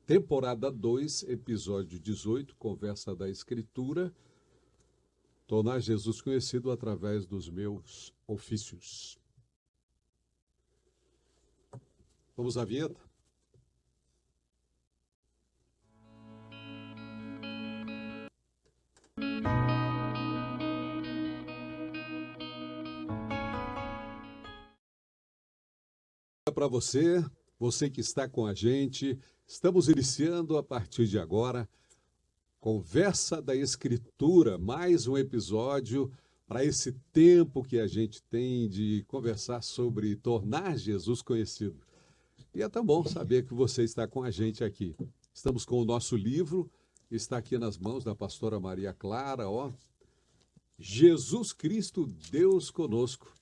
Temporada 2, episódio 18, Conversa da Escritura, tornar Jesus conhecido através dos meus ofícios. Vamos à vinheta? Para você que está com a gente, estamos iniciando a partir de agora Conversa da Escritura, mais um episódio para esse tempo que a gente tem de conversar sobre tornar Jesus conhecido. E é tão bom saber que você está com a gente aqui. Estamos com o nosso livro, está aqui nas mãos da pastora Maria Clara, ó. Jesus Cristo, Deus conosco.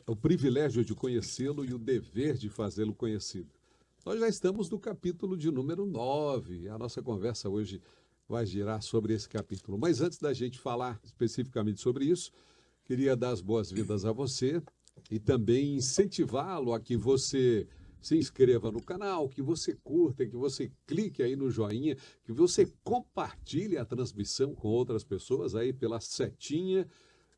O privilégio de conhecê-lo e o dever de fazê-lo conhecido. Nós já estamos no capítulo de número 9. A nossa conversa hoje vai girar sobre esse capítulo. Mas antes da gente falar especificamente sobre isso, queria dar as boas-vindas a você e também incentivá-lo a que você se inscreva no canal, que você curta, que você clique aí no joinha, que você compartilhe a transmissão com outras pessoas aí pela setinha.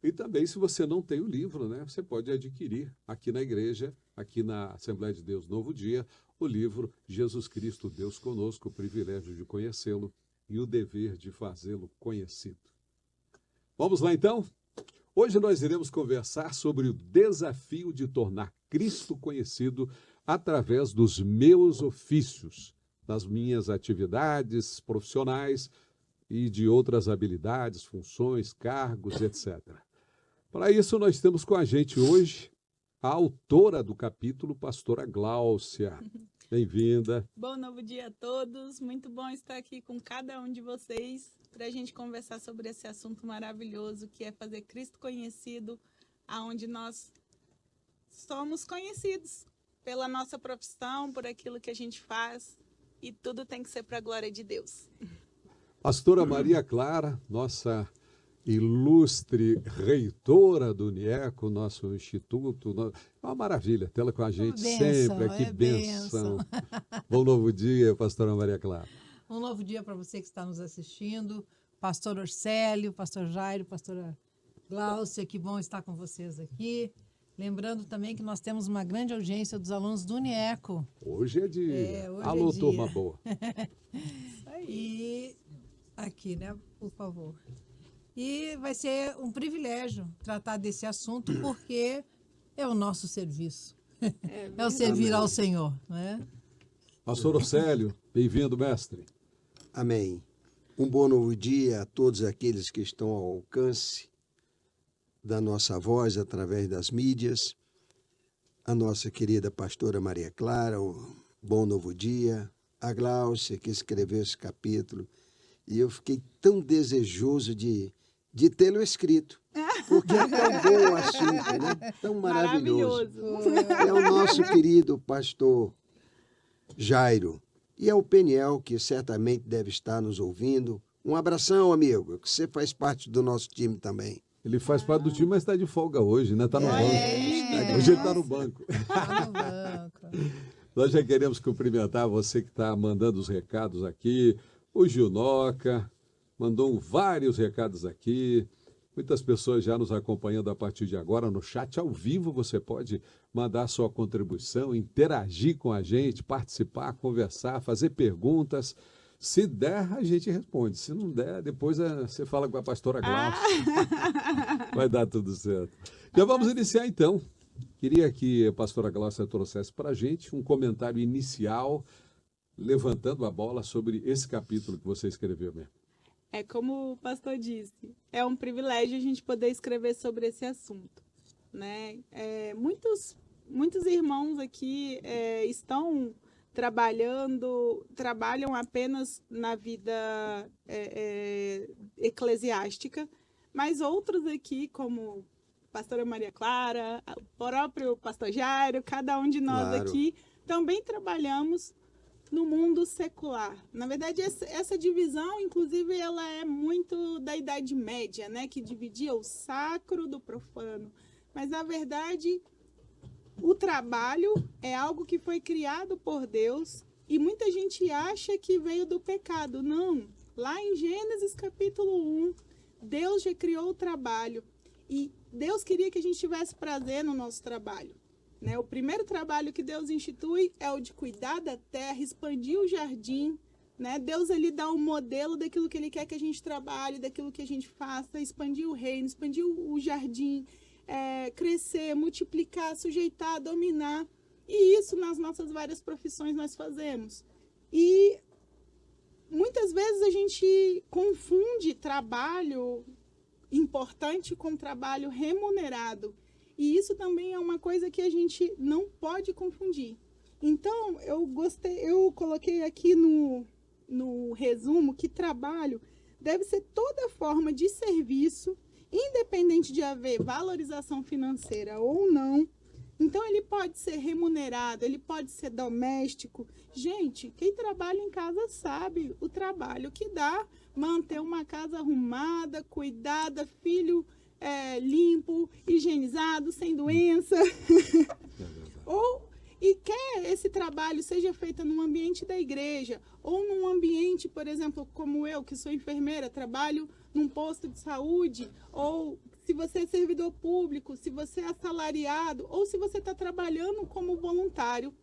E também, se você não tem o livro, né, você pode adquirir aqui na igreja, aqui na Assembleia de Deus Novo Dia, o livro Jesus Cristo, Deus Conosco, o privilégio de conhecê-lo e o dever de fazê-lo conhecido. Vamos lá, então? Hoje nós iremos conversar sobre o desafio de tornar Cristo conhecido através dos meus ofícios, das minhas atividades profissionais e de outras habilidades, funções, cargos, etc. Para isso, nós temos com a gente hoje a autora do capítulo, pastora Gláucia. Bem-vinda. Bom novo dia a todos. Muito bom estar aqui com cada um de vocês para a gente conversar sobre esse assunto maravilhoso que é fazer Cristo conhecido, aonde nós somos conhecidos pela nossa profissão, por aquilo que a gente faz, e tudo tem que ser para a glória de Deus. Pastora Maria Clara, nossa ilustre reitora do NIECO, nosso instituto, é uma maravilha tê-la com a gente sempre, que bênção. Bom novo dia, pastora Maria Clara. Um novo dia para você que está nos assistindo, pastor Orcélio, pastor Jairo, pastora Gláucia, que bom estar com vocês aqui. Lembrando também que nós temos uma grande audiência dos alunos do NIECO. Hoje é dia. Alô, turma boa. E aqui, né, por favor. E vai ser um privilégio tratar desse assunto, porque é o nosso serviço. É o servir ao Senhor, né? Pastor Orcélio, bem-vindo, mestre. Amém. Um bom novo dia a todos aqueles que estão ao alcance da nossa voz através das mídias. A nossa querida pastora Maria Clara, um bom novo dia. A Gláucia, que escreveu esse capítulo. E eu fiquei tão desejoso de tê-lo escrito, porque é tão bom o assunto, né? Tão maravilhoso. É o nosso querido pastor Jairo. E é o Peniel, que certamente deve estar nos ouvindo. Um abração, amigo, que você faz parte do nosso time também. Ele faz parte do time, mas está de folga hoje, né? Está no banco. Hoje ele está no banco. Está no banco. Nós já queremos cumprimentar você que está mandando os recados aqui. O Gilnoca mandou vários recados aqui. Muitas pessoas já nos acompanhando a partir de agora no chat ao vivo. Você pode mandar sua contribuição, interagir com a gente, participar, conversar, fazer perguntas. Se der, a gente responde. Se não der, depois você fala com a pastora Gláucia. Vai dar tudo certo. Já vamos iniciar então. Queria que a pastora Gláucia trouxesse para a gente um comentário inicial, levantando a bola sobre esse capítulo que você escreveu mesmo. É como o pastor disse, é um privilégio a gente poder escrever sobre esse assunto, né? Muitos irmãos aqui estão trabalham apenas na vida eclesiástica, mas outros aqui, como a pastora Maria Clara, o próprio pastor Jairo, cada um de nós aqui, também trabalhamos no mundo secular. Na verdade, essa divisão, inclusive, ela é muito da Idade Média, né? Que dividia o sacro do profano. Mas, na verdade, o trabalho é algo que foi criado por Deus E muita gente acha que veio do pecado. Não. Lá em Gênesis capítulo 1, Deus já criou o trabalho. E Deus queria que a gente tivesse prazer no nosso trabalho. Né? O primeiro trabalho que Deus institui é o de cuidar da terra, expandir o jardim. Né? Deus ele dá um modelo daquilo que ele quer que a gente trabalhe, daquilo que a gente faça, expandir o reino, expandir o jardim, crescer, multiplicar, sujeitar, dominar. E isso nas nossas várias profissões nós fazemos. E muitas vezes a gente confunde trabalho importante com trabalho remunerado. E isso também é uma coisa que a gente não pode confundir. Então, eu coloquei aqui no resumo que trabalho deve ser toda forma de serviço, independente de haver valorização financeira ou não. Então, ele pode ser remunerado, ele pode ser doméstico. Gente, quem trabalha em casa sabe o trabalho que dá manter uma casa arrumada, cuidada, filho limpo, higienizado, sem doença. E quer esse trabalho seja feito num ambiente da igreja ou num ambiente, por exemplo, como eu, que sou enfermeira, trabalho num posto de saúde, ou se você é servidor público, se você é assalariado, ou se você está trabalhando como voluntário,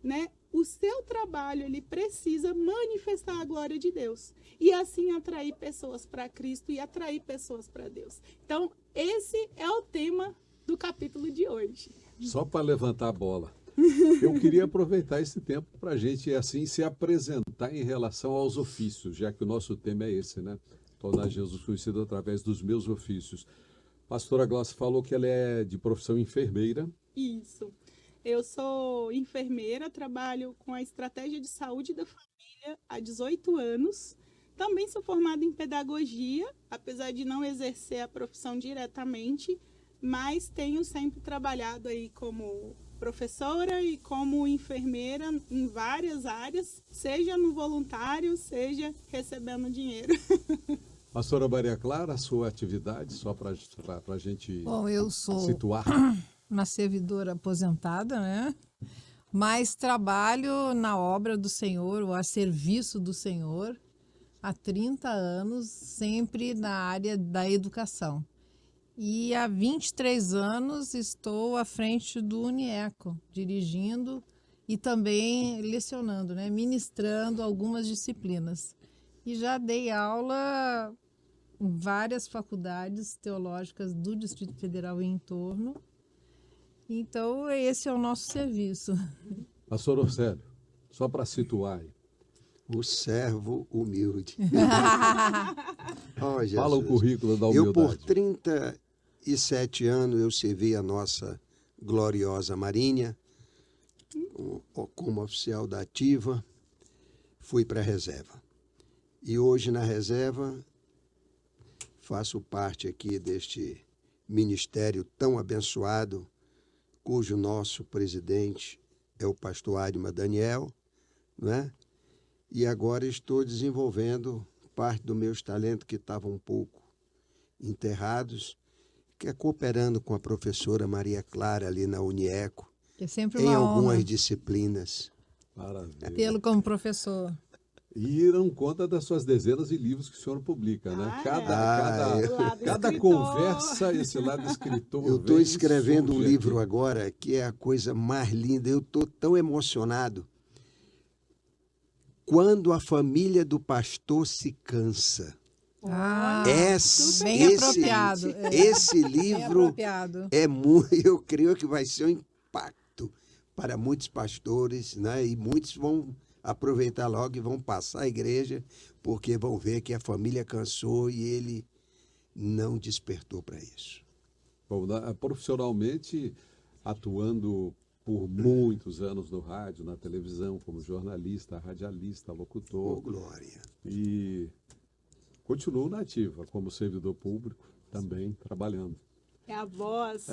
né? O seu trabalho, ele precisa manifestar a glória de Deus. E assim atrair pessoas para Cristo e atrair pessoas para Deus. Então, esse é o tema do capítulo de hoje. Só para levantar a bola. Eu queria aproveitar esse tempo para a gente, assim, se apresentar em relação aos ofícios, já que o nosso tema é esse, né? Tornar Jesus conhecido através dos meus ofícios. Pastora Glaucia falou que ela é de profissão enfermeira. Isso. Eu sou enfermeira, trabalho com a estratégia de saúde da família há 18 anos. Também sou formada em pedagogia, apesar de não exercer a profissão diretamente, mas tenho sempre trabalhado aí como professora e como enfermeira em várias áreas, seja no voluntário, seja recebendo dinheiro. Pastora Maria Clara, a sua atividade, só para a gente eu sou situar. Uma servidora aposentada, né? Mas trabalho na obra do Senhor, ou a serviço do Senhor, há 30 anos, sempre na área da educação. E há 23 anos estou à frente do UNIECO, dirigindo e também lecionando, né? Ministrando algumas disciplinas. E já dei aula em várias faculdades teológicas do Distrito Federal e em torno. Então, esse é o nosso serviço. Pastor Orcélio, só para situar aí. O servo humilde. Oh, Fala o currículo da humildade. Eu, por 37 anos, eu servi a nossa gloriosa Marinha como oficial da ativa, fui para a reserva. E hoje, na reserva, faço parte aqui deste ministério tão abençoado, cujo nosso presidente é o pastor Adma Daniel, né? E agora estou desenvolvendo parte dos meus talentos que estavam um pouco enterrados, que é cooperando com a professora Maria Clara ali na UNIECO, Que é sempre em uma algumas honra disciplinas. Maravilha. tê-lo como professor. E não conta das suas dezenas de livros que o senhor publica, né? Lado Cada escritor. conversa, esse lado escritor. Eu estou vem, escrevendo um surge livro aqui. agora que é a coisa mais linda. Eu estou tão emocionado. Quando a família do pastor se cansa. Bem apropriado. Esse Bem livro apropriado. é muito, eu creio que vai ser um impacto para muitos pastores, né? E muitos vão aproveitar logo e vão passar a igreja, porque vão ver que a família cansou e ele não despertou para isso. Bom, profissionalmente, atuando por muitos anos no rádio, na televisão, como jornalista, radialista, locutor. Oh, glória. E continuo na ativa, como servidor público, também trabalhando. É a voz.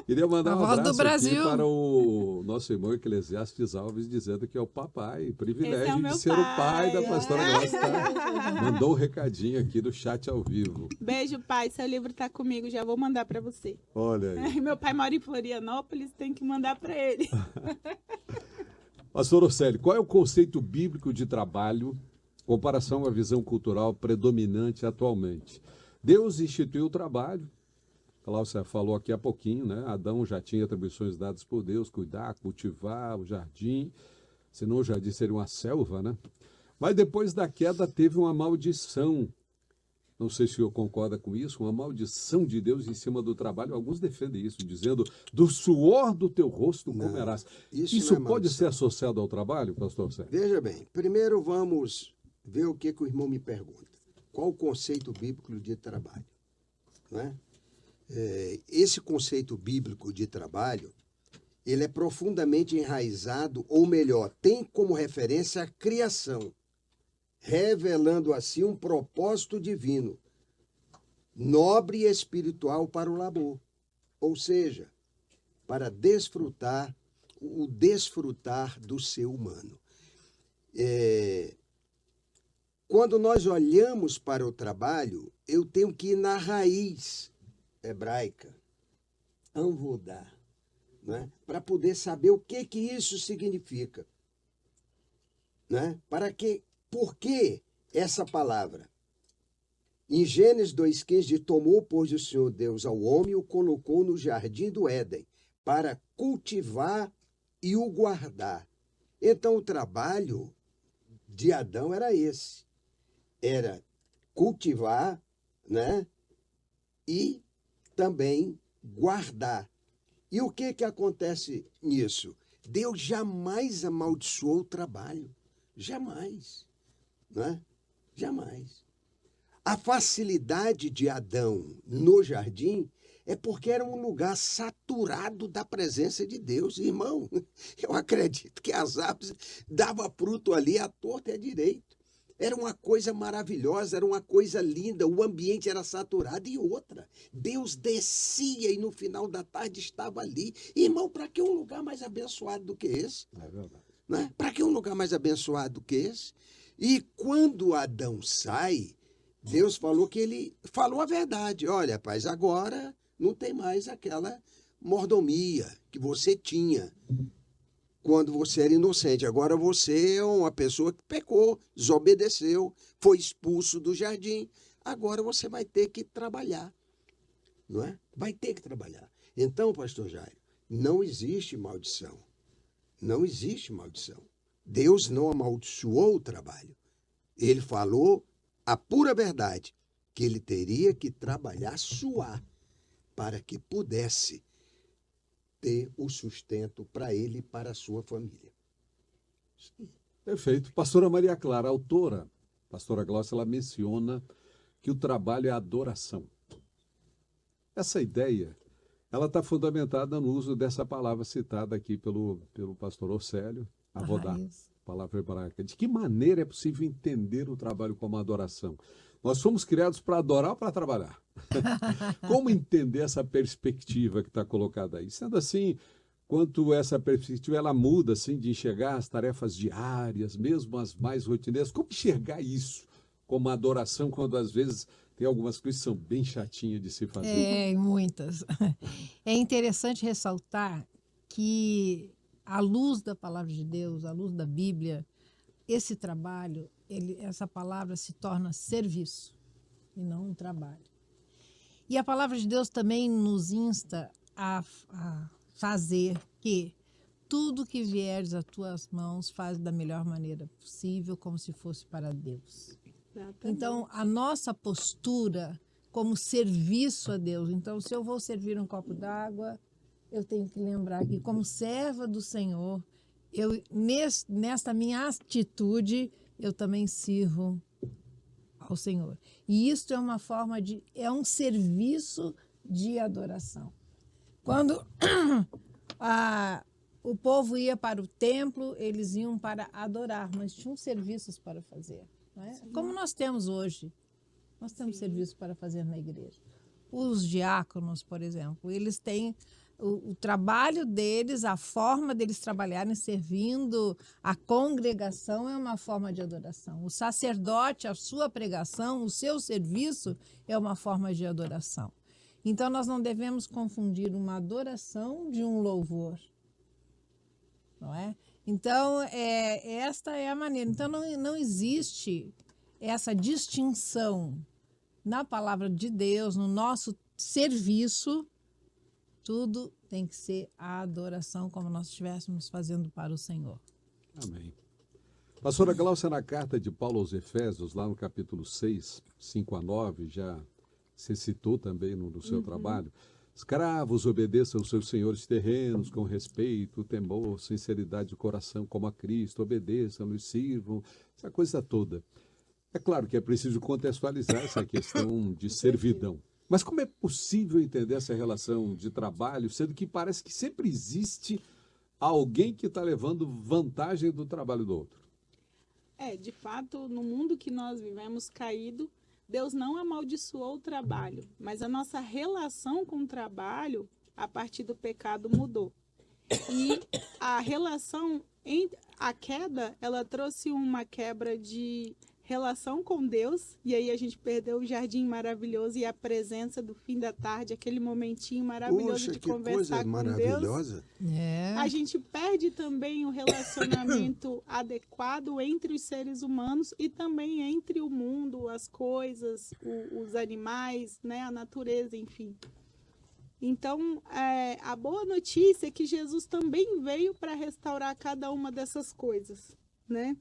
Queria mandar A um voz do abraço Brasil. aqui para o nosso irmão Eclesiastes Alves, dizendo que é o papai, Esse é privilégio o de meu ser o pai da pai. pastora Glaucia. Mandou um recadinho aqui no chat ao vivo. Beijo, pai. Seu livro tá comigo, já vou mandar para você. Olha aí. Meu pai mora em Florianópolis, tem que mandar para ele. Pastor Orcélio, qual é o conceito bíblico de trabalho em comparação à visão cultural predominante atualmente? Deus instituiu o trabalho. Cláudia falou aqui há pouquinho, né? Adão já tinha atribuições dadas por Deus, cuidar, cultivar o jardim, senão o jardim seria uma selva, né? Mas depois da queda teve uma maldição. Não sei se o senhor concorda com isso, uma maldição de Deus em cima do trabalho. Alguns defendem isso, dizendo, do suor do teu rosto comerás. Isso não é pode ser maldição. associado ao trabalho, pastor Sérgio? Veja bem, primeiro vamos ver o que o irmão me pergunta. Qual o conceito bíblico de trabalho? Não é? Esse conceito bíblico de trabalho, ele é profundamente enraizado, ou melhor, tem como referência a criação, revelando assim um propósito divino, nobre e espiritual para o labor, ou seja, para desfrutar do ser humano. Quando nós olhamos para o trabalho, eu tenho que ir na raiz hebraica, anvodá, né? Para poder saber o que isso significa. Né? Por que essa palavra? Em Gênesis 2,15, diz, tomou, pois, o Senhor Deus ao homem e o colocou no jardim do Éden, para cultivar e o guardar. Então, o trabalho de Adão era esse. Era cultivar, né? E também guardar. E o que acontece nisso? Deus jamais amaldiçoou o trabalho. Jamais. Né? Jamais. A facilidade de Adão no jardim é porque era um lugar saturado da presença de Deus. Irmão, eu acredito que as árvores davam fruto ali à torta e à direita. Era uma coisa maravilhosa, era uma coisa linda, o ambiente era saturado. E outra, Deus descia e no final da tarde estava ali. Irmão, para que um lugar mais abençoado do que esse? É verdade. Né? Para que um lugar mais abençoado do que esse? E quando Adão sai, Deus falou que ele falou a verdade. Olha, rapaz, agora não tem mais aquela mordomia que você tinha quando você era inocente. Agora você é uma pessoa que pecou, desobedeceu, foi expulso do jardim. Agora você vai ter que trabalhar. Não é? Vai ter que trabalhar. Então, pastor Jairo, não existe maldição. Não existe maldição. Deus não amaldiçoou o trabalho. Ele falou a pura verdade, que ele teria que trabalhar, suar, para que pudesse ter o sustento para ele e para a sua família. Perfeito. Pastora Maria Clara, autora, pastora Glaucia, ela menciona que o trabalho é adoração. Essa ideia, ela está fundamentada no uso dessa palavra citada aqui pelo pastor Orcélio, avodá, palavra hebraica. De que maneira é possível entender o trabalho como adoração? Nós fomos criados para adorar ou para trabalhar? Como entender essa perspectiva que está colocada aí? Sendo assim, quanto essa perspectiva ela muda assim, de enxergar as tarefas diárias, mesmo as mais rotineiras, como enxergar isso como adoração, quando às vezes tem algumas coisas que são bem chatinhas de se fazer? Muitas. É interessante ressaltar que, à luz da palavra de Deus, à luz da Bíblia, esse trabalho, essa palavra se torna serviço e não um trabalho. E a palavra de Deus também nos insta a fazer que tudo que vieres às tuas mãos faz da melhor maneira possível, como se fosse para Deus. Exatamente. Então, a nossa postura como serviço a Deus. Então, se eu vou servir um copo d'água, eu tenho que lembrar que, como serva do Senhor, nesta minha atitude, eu também sirvo ao Senhor. E isso é uma forma é um serviço de adoração. Quando o povo ia para o templo, eles iam para adorar, mas tinham serviços para fazer. Não é? Como nós temos hoje. Nós temos serviços para fazer na igreja. Os diáconos, por exemplo, eles têm o trabalho deles, a forma deles trabalharem servindo a congregação é uma forma de adoração. O sacerdote, a sua pregação, o seu serviço é uma forma de adoração. Então, nós não devemos confundir uma adoração de um louvor, não é? Então, esta é a maneira. Então, não existe essa distinção na palavra de Deus, no nosso serviço. Tudo tem que ser a adoração, como nós estivéssemos fazendo para o Senhor. Amém. Pastora Gláucia, na carta de Paulo aos Efésios, lá no capítulo 6, 5 a 9, já se citou também no seu trabalho. Escravos, obedeçam aos seus senhores terrenos com respeito, temor, sinceridade de coração, como a Cristo. Obedeçam, nos sirvam, essa coisa toda. É claro que é preciso contextualizar essa questão de servidão. Mas como é possível entender essa relação de trabalho, sendo que parece que sempre existe alguém que está levando vantagem do trabalho do outro? De fato, no mundo que nós vivemos caído, Deus não amaldiçoou o trabalho, mas a nossa relação com o trabalho, a partir do pecado, mudou. E a relação, a queda, ela trouxe uma quebra de relação com Deus, e aí a gente perdeu o jardim maravilhoso e a presença do fim da tarde, aquele momentinho maravilhoso de conversar com maravilhosa. Deus. A gente perde também o relacionamento adequado entre os seres humanos e também entre o mundo, as coisas, os animais, né, a natureza, enfim. Então, a boa notícia é que Jesus também veio para restaurar cada uma dessas coisas, né?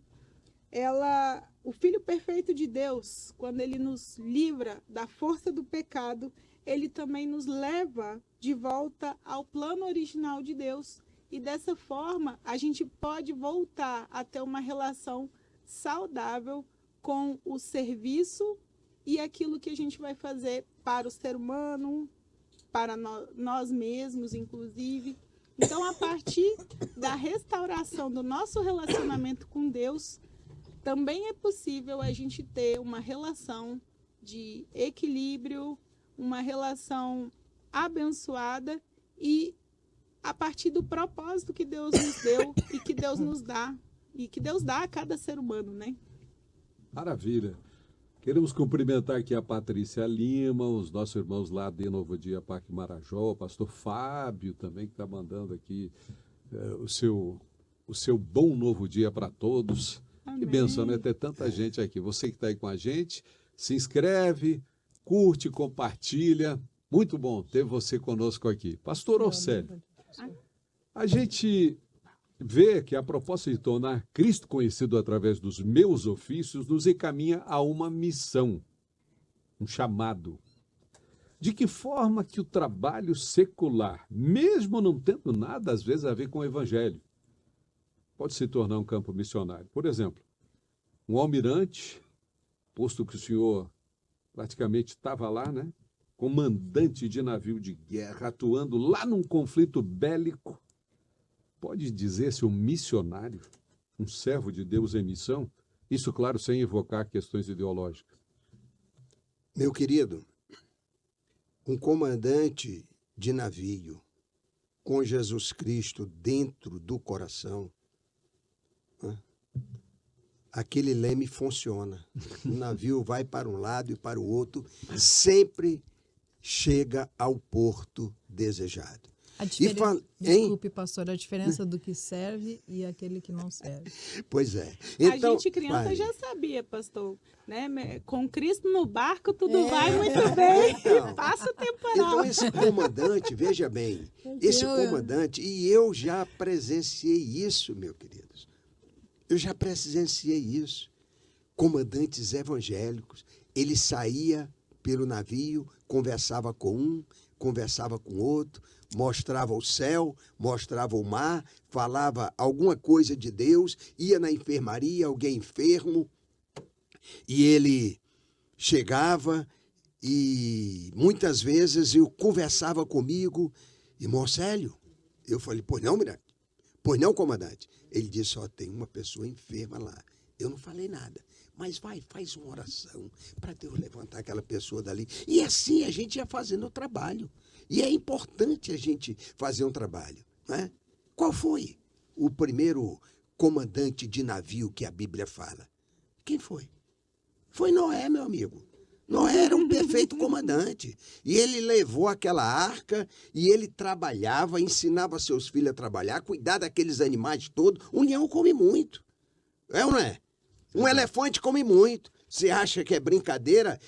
O Filho perfeito de Deus, quando ele nos livra da força do pecado, ele também nos leva de volta ao plano original de Deus. E dessa forma, a gente pode voltar a ter uma relação saudável com o serviço e aquilo que a gente vai fazer para o ser humano, para nós mesmos, inclusive. Então, a partir da restauração do nosso relacionamento com Deus, também é possível a gente ter uma relação de equilíbrio, uma relação abençoada e a partir do propósito que Deus nos deu e que Deus nos dá, e que Deus dá a cada ser humano, né? Maravilha. Queremos cumprimentar aqui a Patrícia Lima, os nossos irmãos lá de Novo Dia, Parque Marajó, o pastor Fábio também, que está mandando aqui o seu bom novo dia para todos. Amém. Que bênção, né? Ter tanta gente aqui. Você que está aí com a gente, se inscreve, curte, compartilha. Muito bom ter você conosco aqui. Pastor Orcélio, a gente vê que a proposta de tornar Cristo conhecido através dos meus ofícios nos encaminha a uma missão, um chamado. De que forma que o trabalho secular, mesmo não tendo nada, às vezes, a ver com o evangelho, pode se tornar um campo missionário? Por exemplo, um almirante, posto que o senhor praticamente estava lá, né? Comandante de navio de guerra, atuando lá num conflito bélico, pode dizer-se um missionário, um servo de Deus em missão? Isso, claro, sem evocar questões ideológicas. Meu querido, um comandante de navio com Jesus Cristo dentro do coração, aquele leme funciona. O navio vai para um lado e para o outro, sempre chega ao porto desejado. Desculpe, pastor, a diferença do que serve e aquele que não serve. Pois é. Então, a gente criança já sabia, pastor, né? Com Cristo no barco tudo vai muito bem. Então, passa o temporal. Então esse comandante, veja bem, esse comandante, e eu já presenciei isso, meus queridos. Eu já presenciei isso. Comandantes evangélicos, ele saía pelo navio, conversava com um, conversava com outro, mostrava o céu, mostrava o mar, falava alguma coisa de Deus, ia na enfermaria, alguém enfermo, e ele chegava e muitas vezes eu conversava comigo, irmão Célio, eu falei, pois não, mirante? Pois não, comandante? Ele disse, tem uma pessoa enferma lá. Eu não falei nada, mas faz uma oração para Deus levantar aquela pessoa dali. E assim a gente ia fazendo o trabalho. E é importante a gente fazer um trabalho, né? Qual foi o primeiro comandante de navio que a Bíblia fala? Quem foi? Foi Noé, meu amigo. Noé era um perfeito comandante. E ele levou aquela arca e ele trabalhava, ensinava seus filhos a trabalhar, cuidar daqueles animais todos. Um leão come muito. É ou não é? Um elefante come muito. Você acha que é brincadeira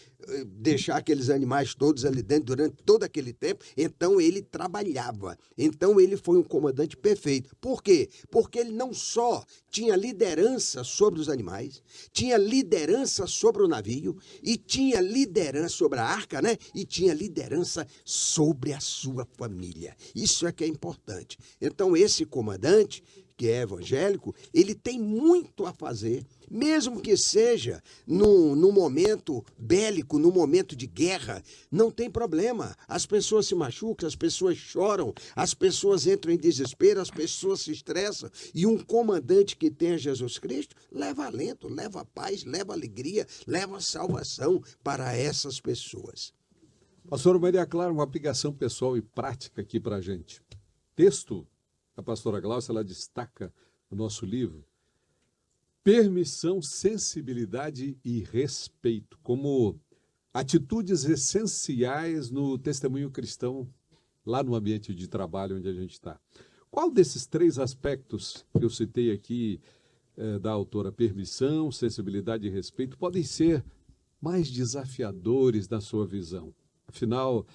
deixar aqueles animais todos ali dentro durante todo aquele tempo? Então ele trabalhava. Então ele foi um comandante perfeito. Por quê? Porque ele não só tinha liderança sobre os animais, tinha liderança sobre o navio, e tinha liderança sobre a arca, né? E tinha liderança sobre a sua família. Isso é que é importante. Então esse comandante, que é evangélico, ele tem muito a fazer, mesmo que seja no momento bélico, no momento de guerra, não tem problema. As pessoas se machucam, as pessoas choram, as pessoas entram em desespero, as pessoas se estressam, e um comandante que tenha Jesus Cristo leva alento, leva paz, leva alegria, leva salvação para essas pessoas. Pastora Maria Clara, uma aplicação pessoal e prática aqui para a gente. Texto, a pastora Glaucia, ela destaca no nosso livro, permissão, sensibilidade e respeito, como atitudes essenciais no testemunho cristão, lá no ambiente de trabalho onde a gente está. Qual desses 3 aspectos que eu citei aqui, da autora, permissão, sensibilidade e respeito, podem ser mais desafiadores na sua visão? Afinal,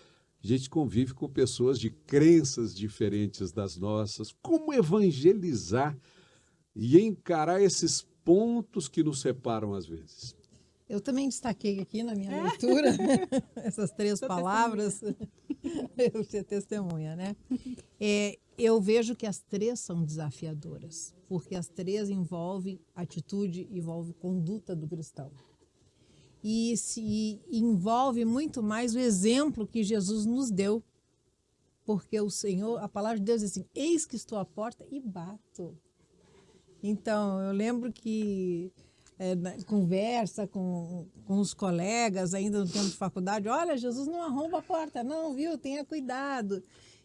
a gente convive com pessoas de crenças diferentes das nossas. Como evangelizar e encarar esses pontos que nos separam às vezes? Eu também destaquei aqui na minha leitura essas 3 palavras. Eu ser testemunha, né? Eu vejo que as 3 são desafiadoras, porque as 3 envolvem atitude, envolvem conduta do cristão. E se envolve muito mais o exemplo que Jesus nos deu. Porque o Senhor, a palavra de Deus diz assim, eis que estou à porta e bato. Então, eu lembro que na conversa com os colegas, ainda no tempo de faculdade, olha, Jesus não arromba a porta, não, viu? Tenha cuidado.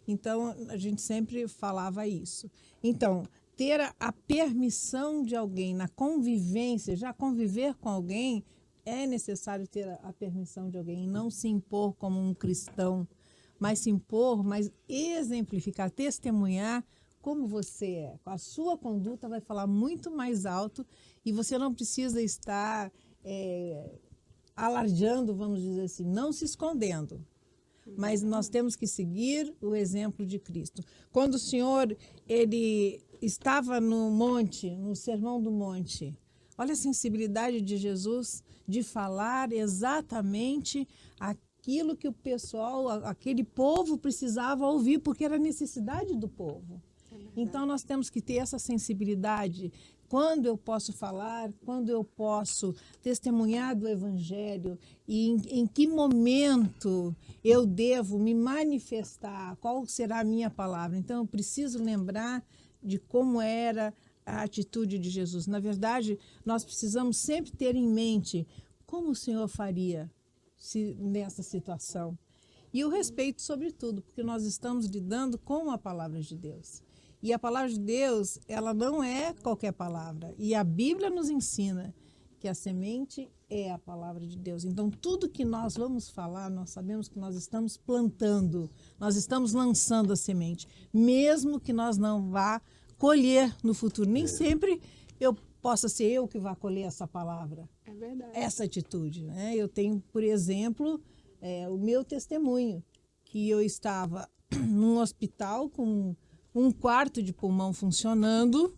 Então, a gente sempre falava isso. Então, ter a permissão de alguém na convivência, já conviver com alguém, é necessário ter a permissão de alguém, não se impor como um cristão, mas se impor, mas exemplificar, testemunhar como você é. A sua conduta vai falar muito mais alto e você não precisa estar alardeando, vamos dizer assim, não se escondendo. Mas nós temos que seguir o exemplo de Cristo. Quando o Senhor ele estava no monte, no Sermão do Monte, olha a sensibilidade de Jesus de falar exatamente aquilo que o pessoal, aquele povo precisava ouvir, porque era necessidade do povo. Então, nós temos que ter essa sensibilidade. Quando eu posso falar, quando eu posso testemunhar do Evangelho e em que momento eu devo me manifestar, qual será a minha palavra. Então, eu preciso lembrar de como era a atitude de Jesus. Na verdade, nós precisamos sempre ter em mente como o Senhor faria nessa situação. E o respeito, sobretudo, porque nós estamos lidando com a palavra de Deus. E a palavra de Deus, ela não é qualquer palavra. E a Bíblia nos ensina que a semente é a palavra de Deus. Então, tudo que nós vamos falar, nós sabemos que nós estamos plantando, nós estamos lançando a semente, mesmo que nós não vá colher no futuro. Nem sempre possa ser eu que vá colher essa palavra, essa atitude, né? Eu tenho, por exemplo, o meu testemunho, que eu estava num hospital com um quarto de pulmão funcionando,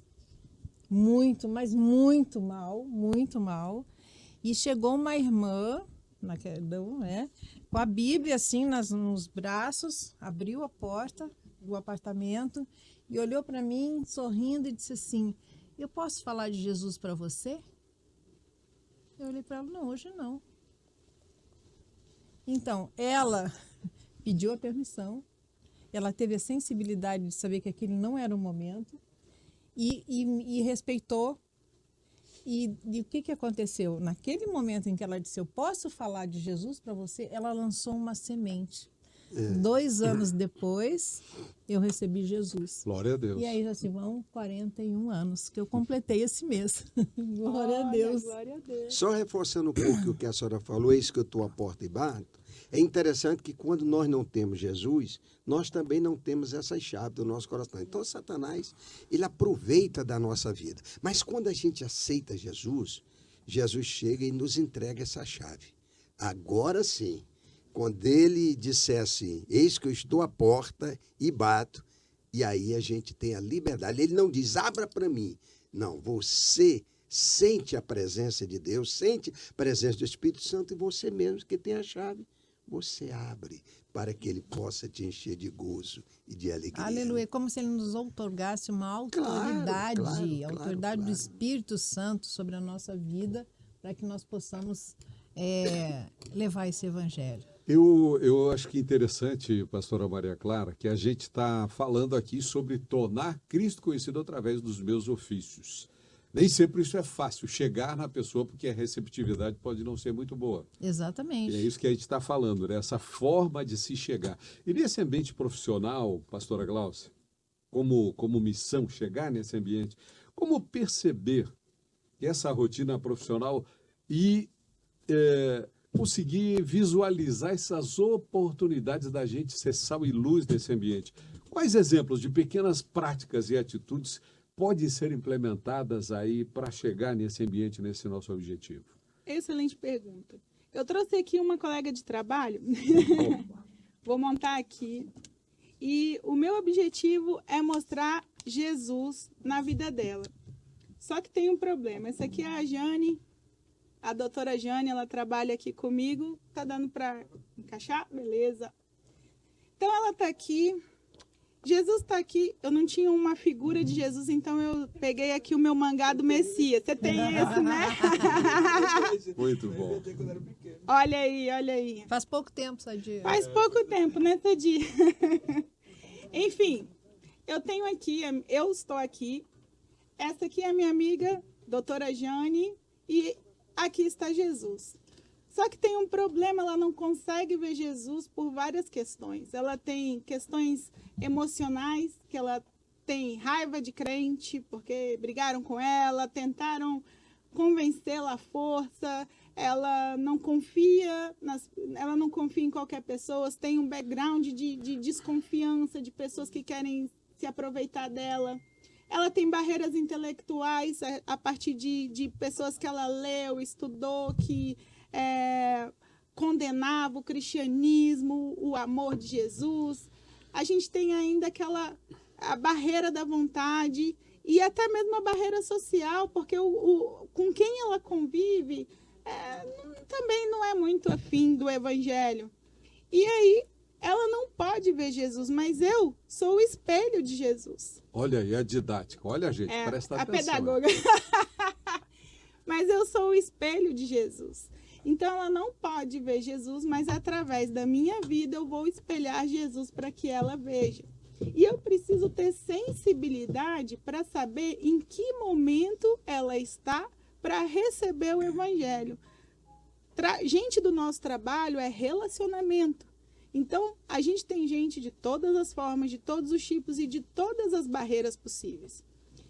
muito, mas muito mal, e chegou uma irmã, com a Bíblia assim nos braços, abriu a porta do apartamento e olhou para mim, sorrindo, e disse assim, eu posso falar de Jesus para você? Eu olhei para ela, não, hoje não. Então, ela pediu a permissão, ela teve a sensibilidade de saber que aquele não era o momento e respeitou. E o que aconteceu? Naquele momento em que ela disse, eu posso falar de Jesus para você, ela lançou uma semente. 2 anos depois, eu recebi Jesus. Glória a Deus. E aí já se vão 41 anos que eu completei esse mês. Glória a Deus. Glória a Deus. Só reforçando um pouco o que a senhora falou, eis que eu estou à porta e bato. É interessante que quando nós não temos Jesus, nós também não temos essas chaves do nosso coração. Então, Satanás, ele aproveita da nossa vida. Mas quando a gente aceita Jesus, Jesus chega e nos entrega essa chave. Agora sim, quando ele dissesse, eis que eu estou à porta e bato, e aí a gente tem a liberdade. Ele não diz, abra para mim. Não, você sente a presença de Deus, sente a presença do Espírito Santo, e você mesmo que tem a chave, você abre para que ele possa te encher de gozo e de alegria. Aleluia. Como se ele nos outorgasse uma autoridade, a autoridade do Espírito Santo sobre a nossa vida, para que nós possamos levar esse evangelho. Eu acho que é interessante, pastora Maria Clara, que a gente está falando aqui sobre tornar Cristo conhecido através dos meus ofícios. Nem sempre isso é fácil, chegar na pessoa, porque a receptividade pode não ser muito boa. Exatamente. E é isso que a gente está falando, né? Essa forma de se chegar. E nesse ambiente profissional, pastora Glaucia, como missão, chegar nesse ambiente, como perceber essa rotina profissional e conseguir visualizar essas oportunidades da gente ser sal e luz nesse ambiente? Quais exemplos de pequenas práticas e atitudes podem ser implementadas aí para chegar nesse ambiente, nesse nosso objetivo? Excelente pergunta. Eu trouxe aqui uma colega de trabalho. Vou montar aqui. E o meu objetivo é mostrar Jesus na vida dela. Só que tem um problema. Essa aqui é a Jane, a doutora Jane, ela trabalha aqui comigo. Tá dando para encaixar? Beleza. Então ela tá aqui. Jesus está aqui, eu não tinha uma figura de Jesus, então eu peguei aqui o meu mangá do Messias. Você tem esse, né? Muito bom. Olha aí, olha aí. Faz pouco tempo, Sadia. Faz pouco tempo, né, Sadia? Enfim, eu estou aqui. Essa aqui é a minha amiga, doutora Jane, e aqui está Jesus. Só que tem um problema, ela não consegue ver Jesus por várias questões. Ela tem questões emocionais, que ela tem raiva de crente, porque brigaram com ela, tentaram convencê-la à força, ela não confia em qualquer pessoa, tem um background de desconfiança de pessoas que querem se aproveitar dela. Ela tem barreiras intelectuais a partir de pessoas que ela leu, estudou, que condenava o cristianismo, o amor de Jesus. A gente tem ainda a barreira da vontade e até mesmo a barreira social, porque com quem ela convive também não é muito afim do evangelho. E aí ela não pode ver Jesus, mas eu sou o espelho de Jesus. Olha aí a didática, olha gente, presta atenção. A pedagoga. Mas eu sou o espelho de Jesus. Então, ela não pode ver Jesus, mas através da minha vida eu vou espelhar Jesus para que ela veja. E eu preciso ter sensibilidade para saber em que momento ela está para receber o evangelho. Gente do nosso trabalho é relacionamento. Então, a gente tem gente de todas as formas, de todos os tipos e de todas as barreiras possíveis.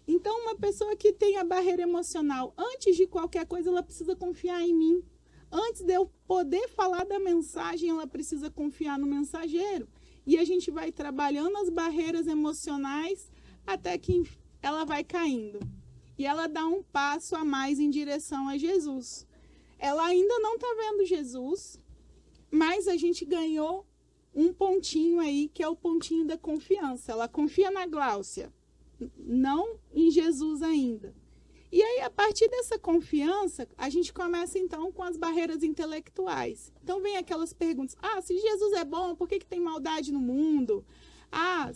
Então, uma pessoa que tem a barreira emocional, antes de qualquer coisa, ela precisa confiar em mim. Antes de eu poder falar da mensagem, ela precisa confiar no mensageiro. E a gente vai trabalhando as barreiras emocionais até que ela vai caindo. E ela dá um passo a mais em direção a Jesus. Ela ainda não está vendo Jesus, mas a gente ganhou um pontinho aí, que é o pontinho da confiança. Ela confia na Gláucia, não em Jesus ainda. E aí, a partir dessa confiança, a gente começa, então, com as barreiras intelectuais. Então, vem aquelas perguntas. Se Jesus é bom, por que tem maldade no mundo?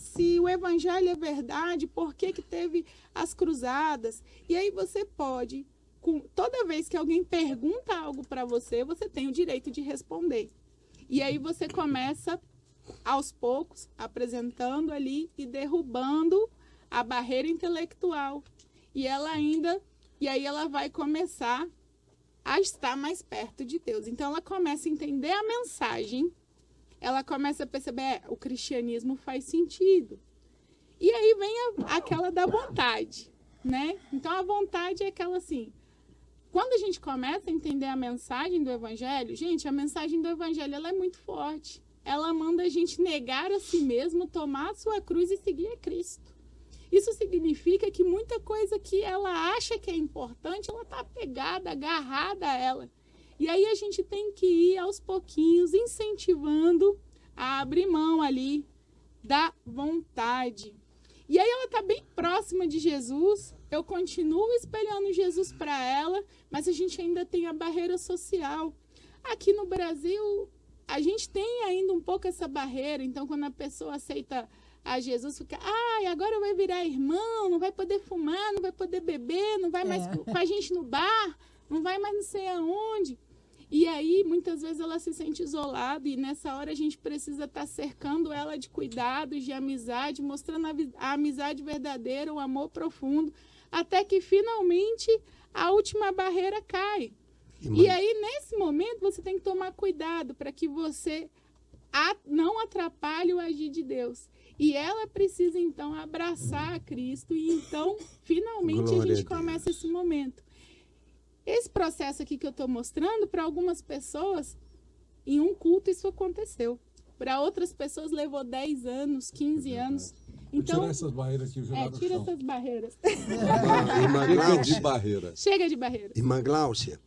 Se o evangelho é verdade, por que teve as cruzadas? E aí, você pode, toda vez que alguém pergunta algo para você, você tem o direito de responder. E aí, você começa, aos poucos, apresentando ali e derrubando a barreira intelectual. E aí ela vai começar a estar mais perto de Deus. Então, ela começa a entender a mensagem, ela começa a perceber, o cristianismo faz sentido. E aí vem aquela da vontade, né? Então, a vontade é aquela assim, quando a gente começa a entender a mensagem do evangelho, gente, a mensagem do evangelho, ela é muito forte. Ela manda a gente negar a si mesmo, tomar a sua cruz e seguir a Cristo. Isso significa que muita coisa que ela acha que é importante, ela está apegada, agarrada a ela. E aí a gente tem que ir aos pouquinhos, incentivando a abrir mão ali da vontade. E aí ela está bem próxima de Jesus, eu continuo espelhando Jesus para ela, mas a gente ainda tem a barreira social. Aqui no Brasil, a gente tem ainda um pouco essa barreira, então quando a pessoa aceita a Jesus, fica, agora vai virar irmão, não vai poder fumar, não vai poder beber, não vai mais com a gente no bar, não vai mais não sei aonde. E aí, muitas vezes, ela se sente isolada e nessa hora a gente precisa estar cercando ela de cuidados, de amizade, mostrando a amizade verdadeira, o amor profundo, até que finalmente a última barreira cai. E aí, nesse momento, você tem que tomar cuidado para que você não atrapalhe o agir de Deus. E ela precisa, então, abraçar a Cristo e, então, finalmente Glória a gente começa esse momento. Esse processo aqui que eu estou mostrando, para algumas pessoas, em um culto isso aconteceu. Para outras pessoas levou 10 anos, 15 anos. Então, tirar essas barreiras aqui, jogar no tira chão. essas barreiras. Irmã Chega de Gláucia, barreira. Chega de barreira. Irmã Gláucia,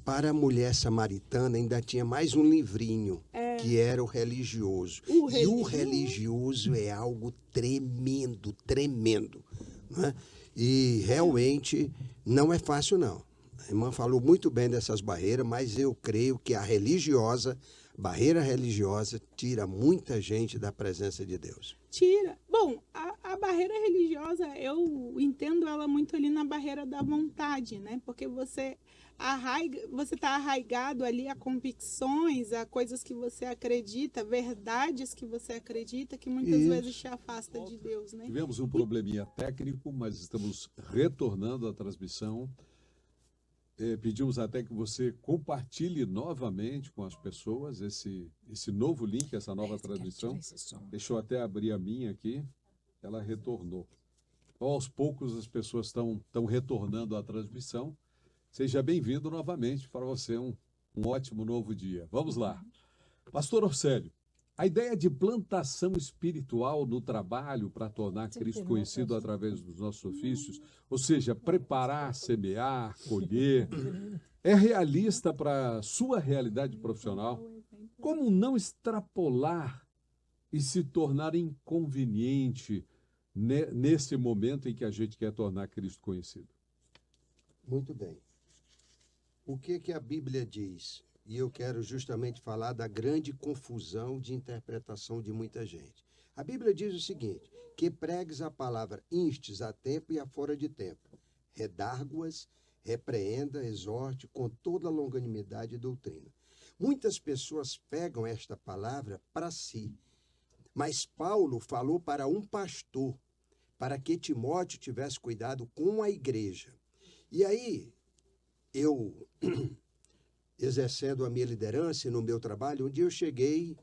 para a mulher samaritana ainda tinha mais um livrinho, que era o religioso. E o religioso é algo tremendo, tremendo. Né? E realmente não é fácil, não. A irmã falou muito bem dessas barreiras, mas eu creio que a barreira religiosa, tira muita gente da presença de Deus. Tira. Bom, a barreira religiosa, eu entendo ela muito ali na barreira da vontade, né? Porque você está arraigado ali a convicções, a coisas que você acredita, verdades que você acredita, que muitas vezes te afasta de Deus, né? Tivemos um probleminha técnico, mas estamos retornando à transmissão. Pedimos até que você compartilhe novamente com as pessoas esse novo link, essa nova transmissão. Deixa eu até abrir a minha aqui. Ela retornou. Então, aos poucos as pessoas estão retornando à transmissão. Seja bem-vindo novamente, para você um ótimo novo dia. Vamos lá. Pastor Orcélio, a ideia de plantação espiritual no trabalho para tornar Cristo conhecido através dos nossos ofícios, ou seja, preparar, semear, colher, é realista para a sua realidade profissional? Como não extrapolar e se tornar inconveniente nesse momento em que a gente quer tornar Cristo conhecido? Muito bem. O que a Bíblia diz? E eu quero justamente falar da grande confusão de interpretação de muita gente. A Bíblia diz o seguinte, que pregues a palavra instes a tempo e a fora de tempo. Redargue-as, repreenda, exorte com toda a longanimidade e doutrina. Muitas pessoas pegam esta palavra para si, mas Paulo falou para um pastor, para que Timóteo tivesse cuidado com a igreja. E aí, eu... exercendo a minha liderança no meu trabalho, um dia eu cheguei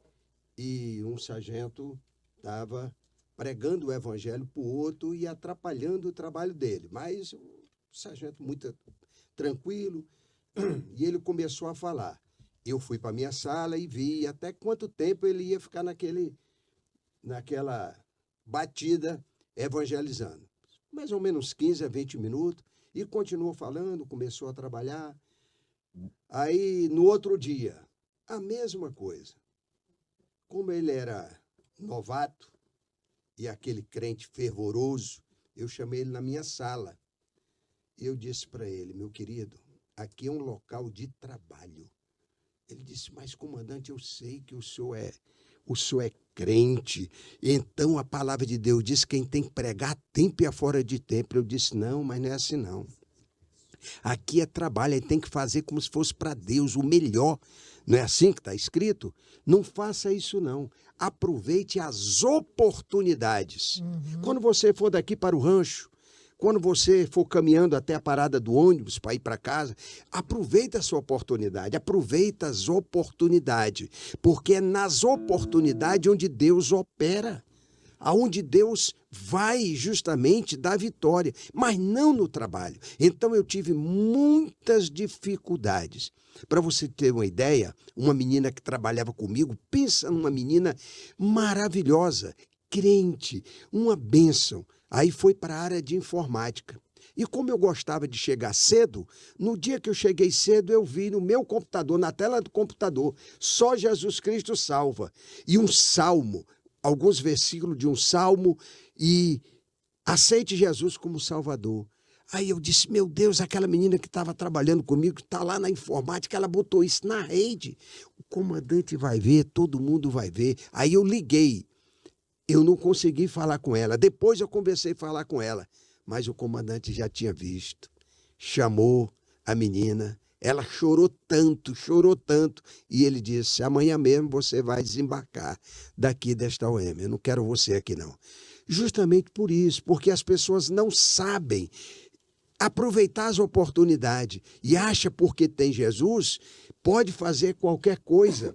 e um sargento estava pregando o evangelho para o outro e atrapalhando o trabalho dele. Mas o sargento muito tranquilo, e ele começou a falar. Eu fui para a minha sala e vi até quanto tempo ele ia ficar naquela batida evangelizando. Mais ou menos 15 a 20 minutos, e continuou falando, começou a trabalhar. Aí, no outro dia, a mesma coisa. Como ele era novato e aquele crente fervoroso, eu chamei ele na minha sala. Eu disse para ele, meu querido, aqui é um local de trabalho. Ele disse, mas comandante, eu sei que o senhor é crente. Então a palavra de Deus diz que quem tem que pregar tempo e fora de tempo. Eu disse, não, mas não é assim não. Aqui é trabalho, aí tem que fazer como se fosse para Deus o melhor. Não é assim que está escrito? Não faça isso não. Aproveite as oportunidades. Quando você for daqui para o rancho, quando você for caminhando até a parada do ônibus para ir para casa, aproveita a sua oportunidade, aproveita as oportunidades, porque é nas oportunidades onde Deus opera, aonde Deus vai justamente dar vitória, mas não no trabalho. Então eu tive muitas dificuldades. Para você ter uma ideia, uma menina que trabalhava comigo, pensa numa menina maravilhosa, crente, uma bênção. Aí foi para a área de informática. E como eu gostava de chegar cedo, no dia que eu cheguei cedo, eu vi no meu computador, na tela do computador, só Jesus Cristo salva. E um salmo, alguns versículos de um salmo, e aceite Jesus como Salvador. Aí eu disse, meu Deus, aquela menina que estava trabalhando comigo, que está lá na informática, ela botou isso na rede. O comandante vai ver, todo mundo vai ver. Aí eu liguei. Eu não consegui falar com ela. Depois eu conversei a falar com ela. Mas o comandante já tinha visto. Chamou a menina. Ela chorou tanto. E ele disse, amanhã mesmo você vai desembarcar daqui desta UEM. Eu não quero você aqui, não. Justamente por isso, porque as pessoas não sabem aproveitar as oportunidades e acha porque tem Jesus, pode fazer qualquer coisa.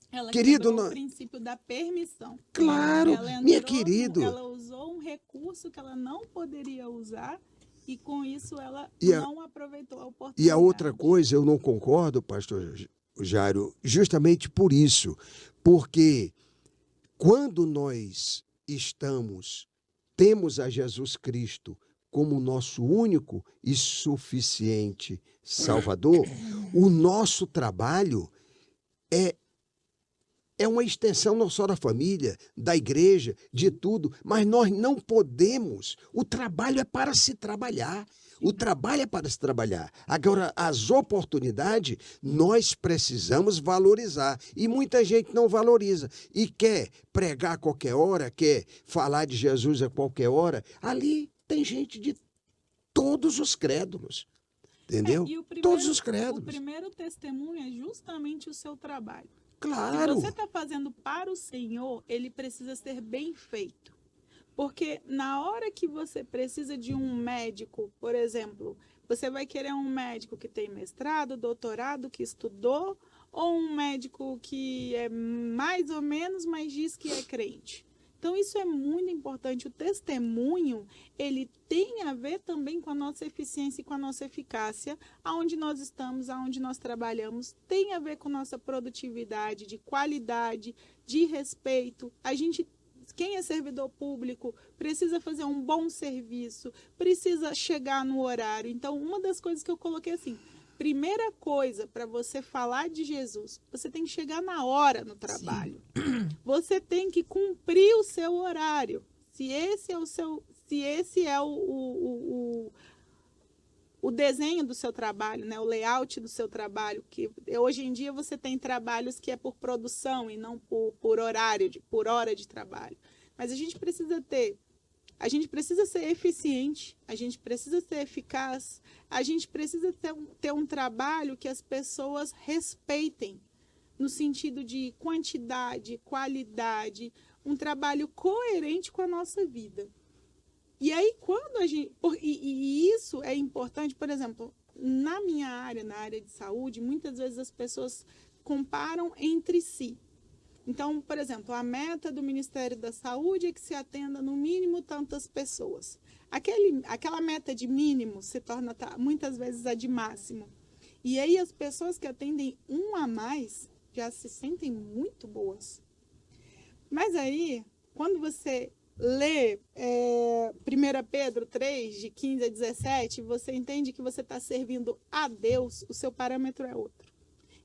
Ela Querido, quebrou o princípio da permissão. Claro, minha querida. Ela usou um recurso que ela não poderia usar e com isso ela não aproveitou a oportunidade. E a outra coisa, eu não concordo, pastor Jairo, justamente por isso, porque quando nós temos a Jesus Cristo como nosso único e suficiente Salvador, o nosso trabalho é uma extensão não só da família, da igreja, de tudo, mas nós não podemos. O trabalho é para se trabalhar. O trabalho é para se trabalhar. Agora, as oportunidades, nós precisamos valorizar. E muita gente não valoriza. E quer pregar a qualquer hora, quer falar de Jesus a qualquer hora. Ali tem gente de todos os crédulos. Entendeu? Todos os crédulos. O primeiro testemunho é justamente o seu trabalho. Claro. Se você está fazendo para o Senhor, ele precisa ser bem feito. Porque na hora que você precisa de um médico, por exemplo, você vai querer um médico que tem mestrado, doutorado, que estudou, ou um médico que é mais ou menos, mas diz que é crente. Então, isso é muito importante. O testemunho, ele tem a ver também com a nossa eficiência e com a nossa eficácia, aonde nós estamos, aonde nós trabalhamos, tem a ver com nossa produtividade, de qualidade, de respeito. Quem é servidor público precisa fazer um bom serviço, precisa chegar no horário. Então, uma das coisas que eu coloquei assim, primeira coisa para você falar de Jesus, você tem que chegar na hora no trabalho. Sim. Você tem que cumprir o seu horário. Se esse é o desenho do seu trabalho, né? O layout do seu trabalho, que hoje em dia você tem trabalhos que é por produção e não por horário, por hora de trabalho. Mas a gente precisa ser eficiente, a gente precisa ser eficaz, a gente precisa ter um trabalho que as pessoas respeitem, no sentido de quantidade, qualidade, um trabalho coerente com a nossa vida. E aí, quando a gente... E isso é importante, por exemplo, na minha área, na área de saúde, muitas vezes as pessoas comparam entre si. Então, por exemplo, a meta do Ministério da Saúde é que se atenda no mínimo tantas pessoas. Aquela meta de mínimo se torna muitas vezes a de máximo. E aí as pessoas que atendem um a mais já se sentem muito boas. Mas aí, quando você lê 1 Pedro 3, de 15 a 17, você entende que você está servindo a Deus, o seu parâmetro é outro.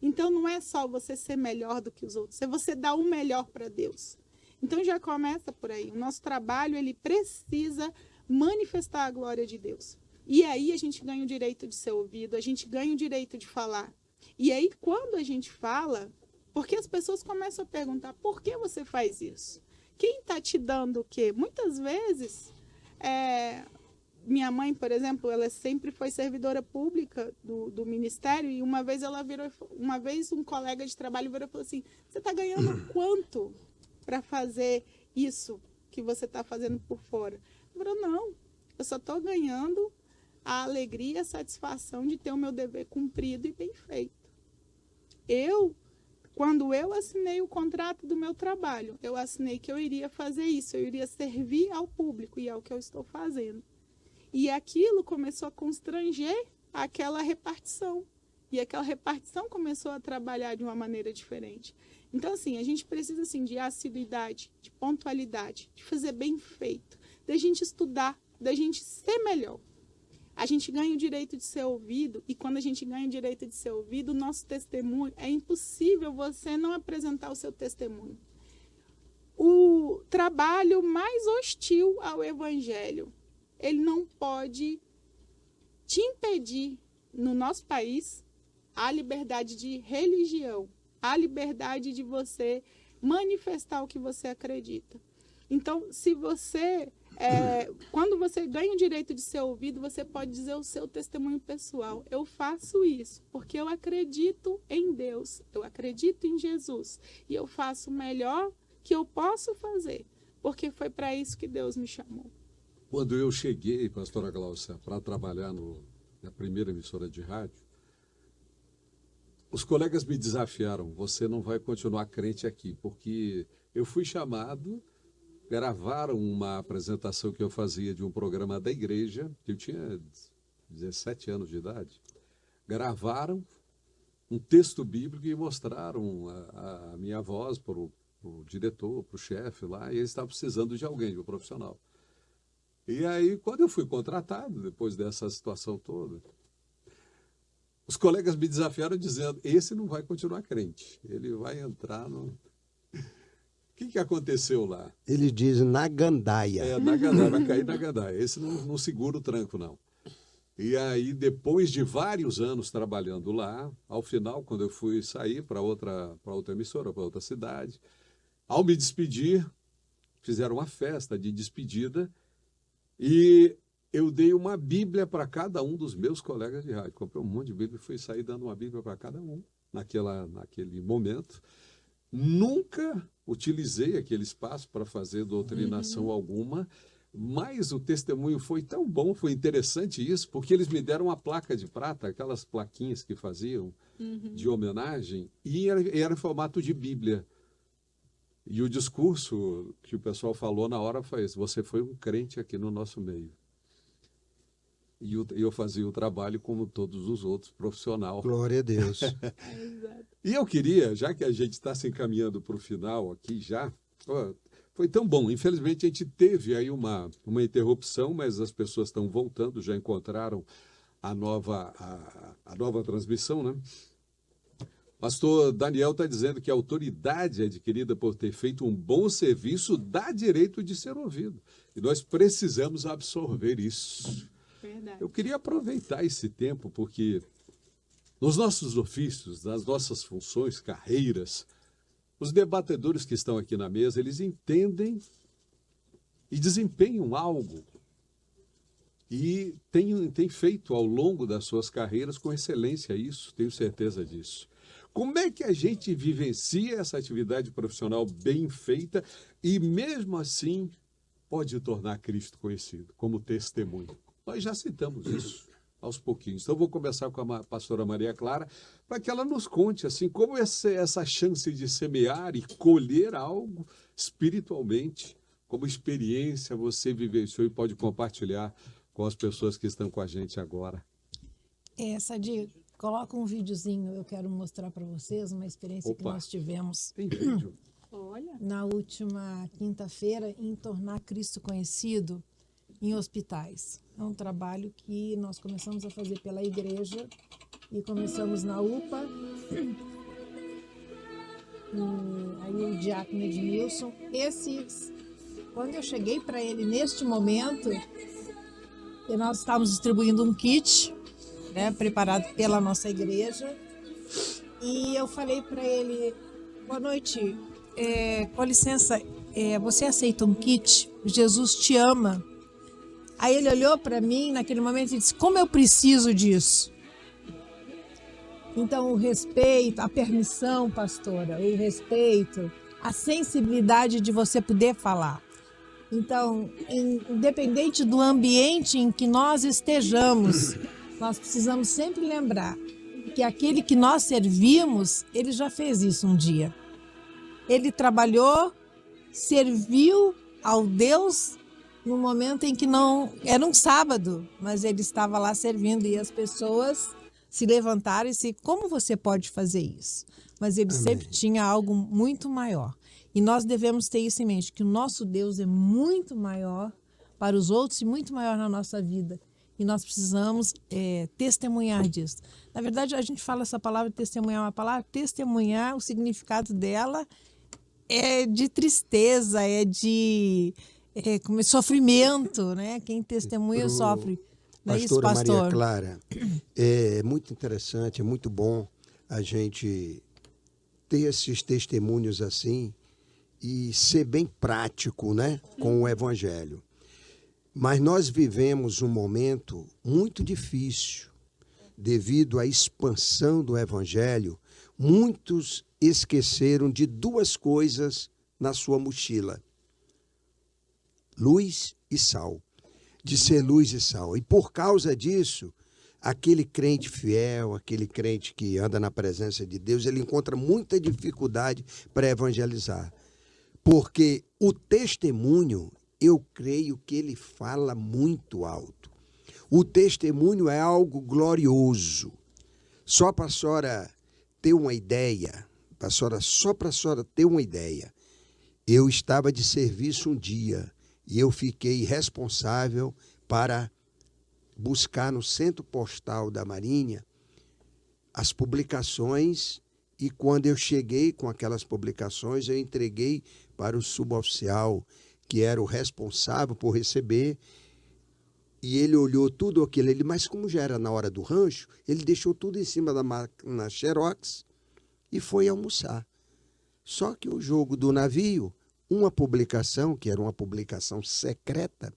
Então, não é só você ser melhor do que os outros, é você dar o melhor para Deus. Então, já começa por aí. O nosso trabalho, ele precisa manifestar a glória de Deus. E aí, a gente ganha o direito de ser ouvido, a gente ganha o direito de falar. E aí, quando a gente fala, porque as pessoas começam a perguntar, por que você faz isso? Quem está te dando o quê? Muitas vezes, minha mãe, por exemplo, ela sempre foi servidora pública do ministério e uma vez um colega de trabalho virou e falou assim, você está ganhando quanto para fazer isso que você está fazendo por fora? Eu falei, não, Eu só estou ganhando a alegria e a satisfação de ter o meu dever cumprido e bem feito. Quando eu assinei o contrato do meu trabalho, eu assinei que eu iria fazer isso, eu iria servir ao público, e é o que eu estou fazendo. E aquilo começou a constranger aquela repartição. E aquela repartição começou a trabalhar de uma maneira diferente. Então, assim, a gente precisa, assim, de assiduidade, de pontualidade, de fazer bem feito, da gente estudar, da gente ser melhor. A gente ganha o direito de ser ouvido, e quando a gente ganha o direito de ser ouvido, o nosso testemunho, é impossível você não apresentar o seu testemunho. O trabalho mais hostil ao evangelho, ele não pode te impedir, no nosso país, a liberdade de religião, a liberdade de você manifestar o que você acredita. Então, se você... quando você ganha o direito de ser ouvido, você pode dizer o seu testemunho pessoal. Eu faço isso porque eu acredito em Deus, eu acredito em Jesus, e eu faço o melhor que eu posso fazer, porque foi para isso que Deus me chamou. Quando eu cheguei, pastora Gláucia, para trabalhar na primeira emissora de rádio, os colegas me desafiaram: você não vai continuar crente aqui, porque eu fui chamado... Gravaram uma apresentação que eu fazia de um programa da igreja, que eu tinha 17 anos de idade. Gravaram um texto bíblico e mostraram a minha voz para o diretor, para o chefe lá, e eles estavam precisando de alguém, de um profissional. E aí, quando eu fui contratado, depois dessa situação toda, os colegas me desafiaram dizendo: esse não vai continuar crente, ele vai entrar no... O que aconteceu lá? Ele diz na gandaia. Na gandaia, vai cair na gandaia. Esse não segura o tranco, não. E aí, depois de vários anos trabalhando lá, ao final, quando eu fui sair para outra emissora, para outra cidade, ao me despedir, fizeram uma festa de despedida e eu dei uma Bíblia para cada um dos meus colegas de rádio. Comprei um monte de Bíblia e fui sair dando uma Bíblia para cada um naquele momento. Nunca utilizei aquele espaço para fazer doutrinação alguma, mas o testemunho foi tão bom, foi interessante isso, porque eles me deram uma placa de prata, aquelas plaquinhas que faziam de homenagem, e era em formato de Bíblia. E o discurso que o pessoal falou na hora foi esse: você foi um crente aqui no nosso meio. E eu fazia o trabalho como todos os outros, profissional. Glória a Deus. E eu queria, já que a gente está se encaminhando para o final aqui já, foi tão bom. Infelizmente a gente teve aí uma interrupção, mas as pessoas estão voltando, já encontraram a nova transmissão, né? Pastor Daniel está dizendo que a autoridade adquirida por ter feito um bom serviço dá direito de ser ouvido. E nós precisamos absorver isso. Verdade. Eu queria aproveitar esse tempo, porque nos nossos ofícios, nas nossas funções, carreiras, os debatedores que estão aqui na mesa, eles entendem e desempenham algo. E têm feito ao longo das suas carreiras com excelência isso, tenho certeza disso. Como é que a gente vivencia essa atividade profissional bem feita e, mesmo assim, pode tornar Cristo conhecido como testemunho? Nós já citamos isso aos pouquinhos. Então, vou começar com a pastora Maria Clara, para que ela nos conte assim, como essa chance de semear e colher algo espiritualmente, como experiência você vivenciou e pode compartilhar com as pessoas que estão com a gente agora. Sadir, coloca um videozinho, eu quero mostrar para vocês uma experiência que nós tivemos. Tem vídeo? Olha. Na última quinta-feira, em tornar Cristo conhecido em hospitais. É um trabalho que nós começamos a fazer pela igreja e começamos na UPA. Aí o diácono Edmilson. Quando eu cheguei para ele neste momento, nós estávamos distribuindo um kit, né, preparado pela nossa igreja. E eu falei para ele: boa noite, com licença, você aceita um kit? Jesus te ama. Aí ele olhou para mim naquele momento e disse: como eu preciso disso? Então, o respeito, a permissão, pastora, o respeito, a sensibilidade de você poder falar. Então, independente do ambiente em que nós estejamos, nós precisamos sempre lembrar que aquele que nós servimos, ele já fez isso um dia. Ele trabalhou, serviu ao Deus no momento em que não... Era um sábado, mas ele estava lá servindo e as pessoas se levantaram e disse, como você pode fazer isso? Mas ele sempre tinha algo muito maior. E nós devemos ter isso em mente, que o nosso Deus é muito maior para os outros e muito maior na nossa vida. E nós precisamos testemunhar disso. Na verdade, a gente fala essa palavra testemunhar, uma palavra testemunhar, o significado dela é de tristeza, é de como sofrimento, né? Quem testemunha sofre. Não é isso, pastor? Maria Clara, é muito interessante, é muito bom a gente ter esses testemunhos assim e ser bem prático, né, com o Evangelho. Mas nós vivemos um momento muito difícil devido à expansão do Evangelho. Muitos esqueceram de duas coisas na sua mochila: luz e sal. De ser luz e sal. E por causa disso, aquele crente fiel, aquele crente que anda na presença de Deus, ele encontra muita dificuldade para evangelizar. Porque o testemunho, eu creio que ele fala muito alto. O testemunho é algo glorioso. Só para a senhora ter uma ideia, só para a senhora ter uma ideia, eu estava de serviço um dia e eu fiquei responsável para buscar no centro postal da Marinha as publicações, e quando eu cheguei com aquelas publicações, eu entreguei para o suboficial, que era o responsável por receber, e ele olhou tudo aquilo, mas como já era na hora do rancho, ele deixou tudo em cima da máquina Xerox e foi almoçar. Só que o jogo do navio, uma publicação, que era uma publicação secreta,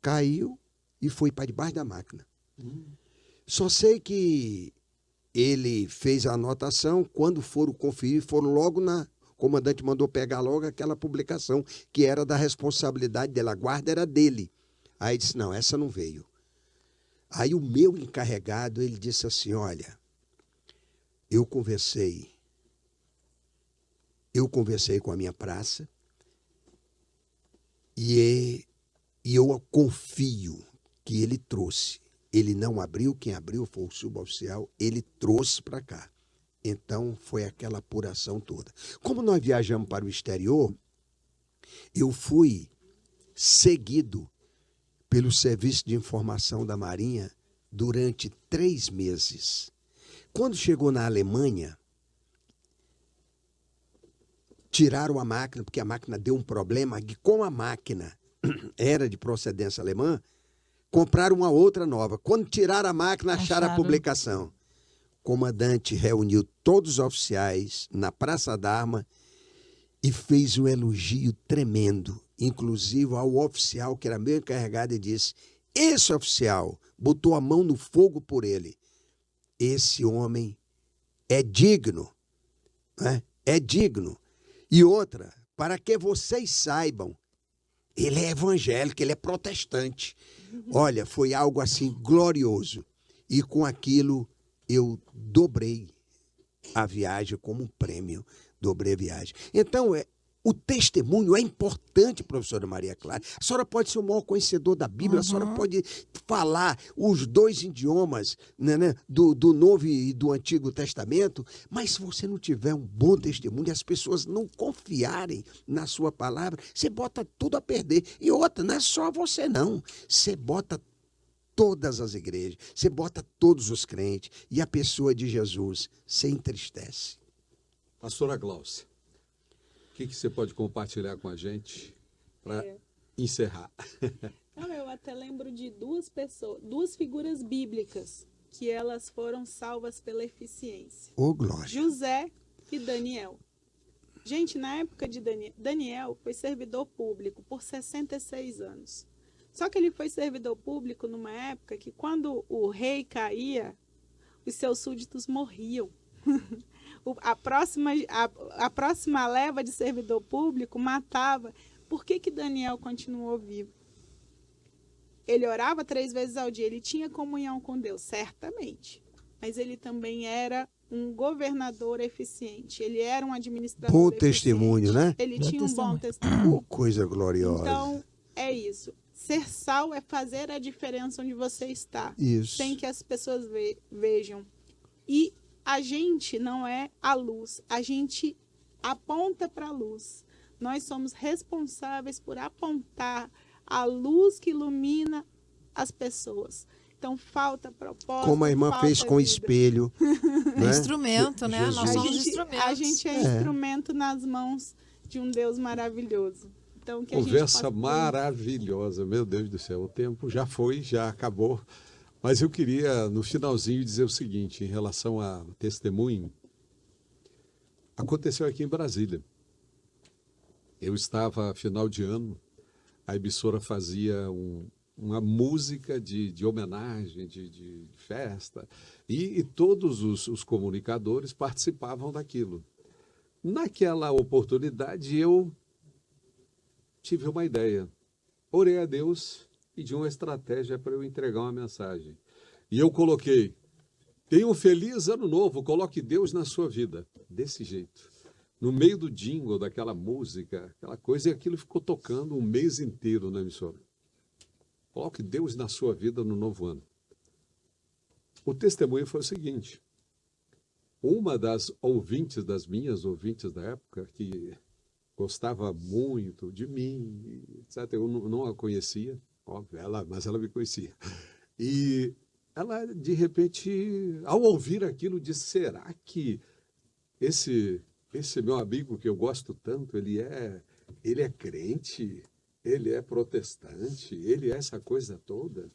caiu e foi para debaixo da máquina. Só sei que ele fez a anotação, quando foram conferir, foram logo o comandante mandou pegar logo aquela publicação, que era da responsabilidade dele, a guarda era dele. Aí disse, não, essa não veio. Aí o meu encarregado, ele disse assim, olha, eu conversei com a minha praça e eu confio que ele trouxe. Ele não abriu, quem abriu foi o suboficial, ele trouxe para cá. Então, foi aquela apuração toda. Como nós viajamos para o exterior, eu fui seguido pelo Serviço de Informação da Marinha durante 3 meses. Quando chegou na Alemanha, tiraram a máquina, porque a máquina deu um problema, e como a máquina era de procedência alemã, compraram uma outra nova. Quando tiraram a máquina, acharam a publicação. O comandante reuniu todos os oficiais na Praça da Arma e fez um elogio tremendo, inclusive ao oficial que era meu encarregado, e disse, esse oficial botou a mão no fogo por ele. Esse homem é digno, né? É digno. E outra, para que vocês saibam, ele é evangélico, ele é protestante. Olha, foi algo assim glorioso. E com aquilo eu dobrei a viagem como um prêmio. Dobrei a viagem. Então, o testemunho é importante, professora Maria Clara. A senhora pode ser o maior conhecedor da Bíblia, a senhora pode falar os 2 idiomas, né, do Novo e do Antigo Testamento, mas se você não tiver um bom testemunho, as pessoas não confiarem na sua palavra, você bota tudo a perder. E outra, não é só você não, você bota todas as igrejas, você bota todos os crentes, e a pessoa de Jesus se entristece. Pastora Glaucia, o que você pode compartilhar com a gente para encerrar? Não, eu até lembro de 2 figuras bíblicas que elas foram salvas pela eficiência. Ô, glória! José e Daniel. Gente, na época de Daniel foi servidor público por 66 anos. Só que ele foi servidor público numa época que quando o rei caía, os seus súditos morriam. A próxima leva de servidor público matava Por que que Daniel continuou vivo? Ele orava 3 vezes ao dia, ele tinha comunhão com Deus, certamente. Mas ele também era um governador eficiente, ele era um administrador Bom eficiente. testemunho, né? Ele Bom tinha um bom testemunho. testemunho. Coisa gloriosa. Então, é isso. Ser sal é fazer a diferença onde você está, Isso. sem que as pessoas vejam. E a gente não é a luz, a gente aponta para a luz. Nós somos responsáveis por apontar a luz que ilumina as pessoas. Então, falta propósito. Como a irmã falta fez com o vida. espelho. É né? instrumento, né? Nós Jesus. somos instrumentos. A gente é instrumento nas mãos de um Deus maravilhoso. Então, que a gente Conversa possa- maravilhosa, meu Deus do céu, o tempo já foi, já acabou. Mas eu queria, no finalzinho, dizer o seguinte, em relação a testemunho. Aconteceu aqui em Brasília. Eu estava, final de ano, a emissora fazia uma música de homenagem, de festa, e todos os comunicadores participavam daquilo. Naquela oportunidade, eu tive uma ideia. Orei a Deus e pedi uma estratégia para eu entregar uma mensagem. E eu coloquei, tenha um feliz ano novo, coloque Deus na sua vida. Desse jeito. No meio do jingle, daquela música, aquela coisa, e aquilo ficou tocando um mês inteiro na emissora. Coloque Deus na sua vida no novo ano. O testemunho foi o seguinte. Uma das ouvintes, das minhas ouvintes da época, que gostava muito de mim, etc. Eu não a conhecia, óbvio, mas ela me conhecia. E ela, de repente, ao ouvir aquilo, disse, será que esse meu amigo que eu gosto tanto, ele é crente, ele é protestante, ele é essa coisa toda?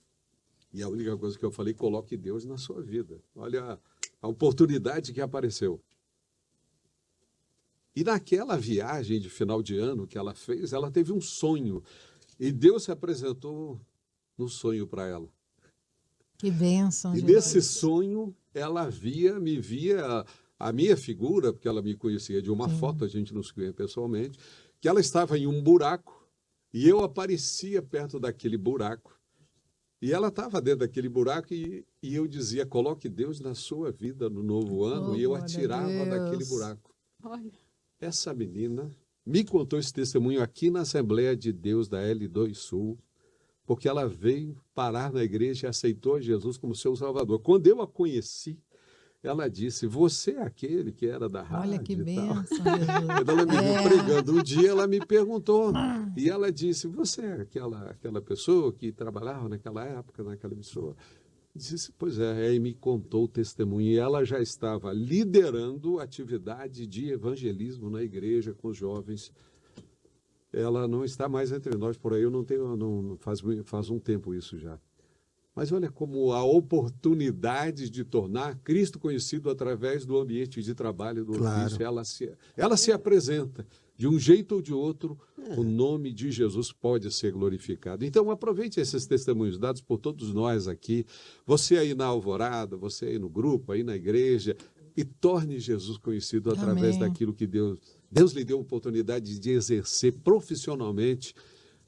E a única coisa que eu falei, coloque Deus na sua vida. Olha a oportunidade que apareceu. E naquela viagem de final de ano que ela fez, ela teve um sonho. E Deus se apresentou no sonho para ela. Que bênção, E Jesus. nesse sonho, ela me via a minha figura, porque ela me conhecia de uma foto, a gente não se conhecia pessoalmente, que ela estava em um buraco e eu aparecia perto daquele buraco. E ela estava dentro daquele buraco e eu dizia, coloque Deus na sua vida no novo ano, Oh, e eu glória a atirava daquele Deus. buraco. Olha, Essa menina me contou esse testemunho aqui na Assembleia de Deus da L2 Sul, porque ela veio parar na igreja e aceitou Jesus como seu Salvador. Quando eu a conheci, ela disse, você é aquele que era da rádio Olha que e tal. bênção, Jesus. Quando ela me viu pregando um dia, ela me perguntou, e ela disse, você é aquela pessoa que trabalhava naquela época, naquela emissora? Disse, pois é, aí me contou o testemunho, e ela já estava liderando atividade de evangelismo na igreja com os jovens. Ela não está mais entre nós, por aí eu não tenho, faz um tempo isso já. Mas olha como a oportunidade de tornar Cristo conhecido através do ambiente de trabalho do Claro. ofício, ela se apresenta. De um jeito ou de outro, o nome de Jesus pode ser glorificado. Então, aproveite esses testemunhos dados por todos nós aqui, você aí na Alvorada, você aí no grupo, aí na igreja, e torne Jesus conhecido através Amém. daquilo que Deus lhe deu a oportunidade de exercer profissionalmente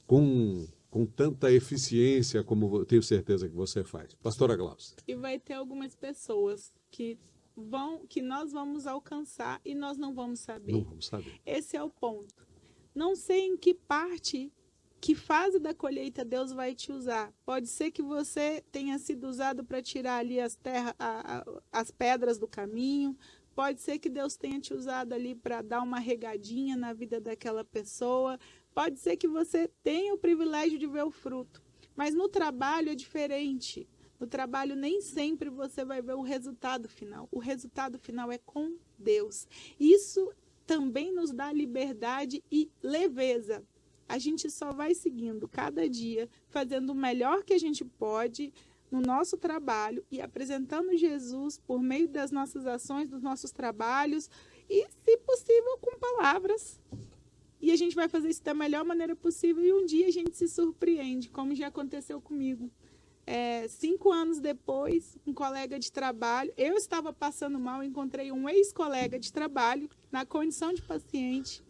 com tanta eficiência como eu tenho certeza que você faz. Pastora Glaucia. e vai ter algumas pessoas que nós vamos alcançar e nós não vamos saber. Não vamos saber. Esse é o ponto. Não sei em que parte, que fase da colheita Deus vai te usar. Pode ser que você tenha sido usado para tirar ali as pedras do caminho. Pode ser que Deus tenha te usado ali para dar uma regadinha na vida daquela pessoa. Pode ser que você tenha o privilégio de ver o fruto. Mas no trabalho é diferente. No trabalho nem sempre você vai ver o resultado final. O resultado final é com Deus. Isso também nos dá liberdade e leveza. A gente só vai seguindo cada dia, fazendo o melhor que a gente pode no nosso trabalho e apresentando Jesus por meio das nossas ações, dos nossos trabalhos e, se possível, com palavras. E a gente vai fazer isso da melhor maneira possível e um dia a gente se surpreende, como já aconteceu comigo. 5 anos depois, um colega de trabalho, eu estava passando mal, encontrei um ex-colega de trabalho na condição de paciente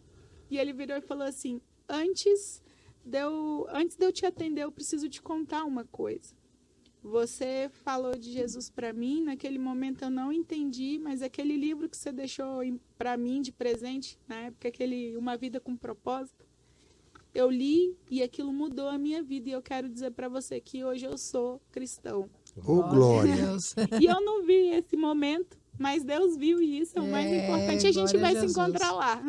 e ele virou e falou assim, antes de eu te atender, eu preciso te contar uma coisa. Você falou de Jesus para mim, naquele momento eu não entendi, mas aquele livro que você deixou para mim de presente, na época, Uma Vida com Propósito, eu li e aquilo mudou a minha vida. E eu quero dizer para você que hoje eu sou cristão. Ô, glória! Deus. E eu não vi esse momento, mas Deus viu e isso é o mais importante. A gente glória a vai se Jesus. encontrar lá.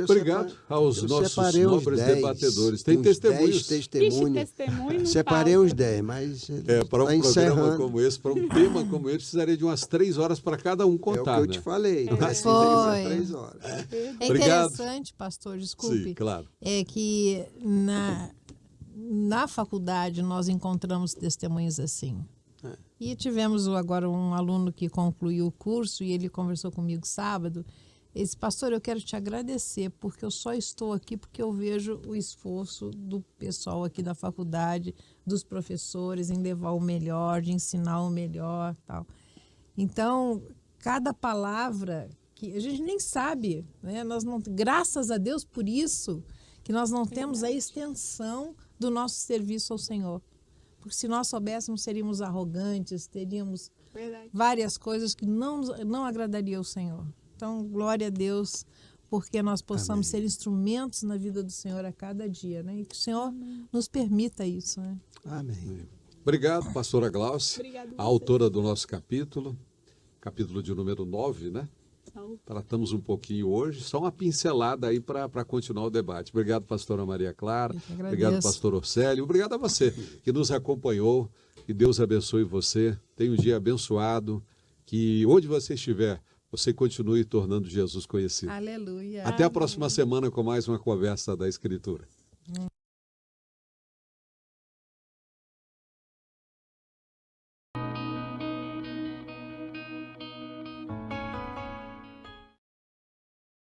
Obrigado aos nossos nobres debatedores. Tem testemunhos. 10 Ixi, testemunhos. testemunho não Separei falta. uns 10, mas Para um tá programa encerrando. como esse, para um tema como esse, precisaria de umas 3 horas para cada um É o contar, que eu né? te falei. Assim, Foi. 3 horas. É Obrigado. interessante, pastor, desculpe, Sim, claro. é que na faculdade nós encontramos testemunhos assim. E tivemos agora um aluno que concluiu o curso e ele conversou comigo sábado. Ele disse, pastor, eu quero te agradecer, porque eu só estou aqui porque eu vejo o esforço do pessoal aqui da faculdade, dos professores, em levar o melhor, de ensinar o melhor, tal. Então, cada palavra que a gente nem sabe, né? Nós não, graças a Deus por isso, que nós não temos a extensão do nosso serviço ao Senhor. Porque se nós soubéssemos, seríamos arrogantes, teríamos Verdade. várias coisas que não agradaria ao Senhor. Então, glória a Deus, porque nós possamos ser instrumentos na vida do Senhor a cada dia, né? E que o Senhor nos permita isso, né? Amém. Obrigado, pastora Glaucia, Obrigado a você. autora do nosso capítulo de número 9, né? Então, Tratamos um pouquinho hoje, só uma pincelada aí para continuar o debate. Obrigado, pastora Maria Clara. Eu que agradeço. Obrigado, pastor Orcélio. Obrigado a você que nos acompanhou. Que Deus abençoe você. Tenha um dia abençoado. Que onde você estiver, você continue tornando Jesus conhecido. Aleluia. Até a próxima semana com mais uma conversa da Escritura.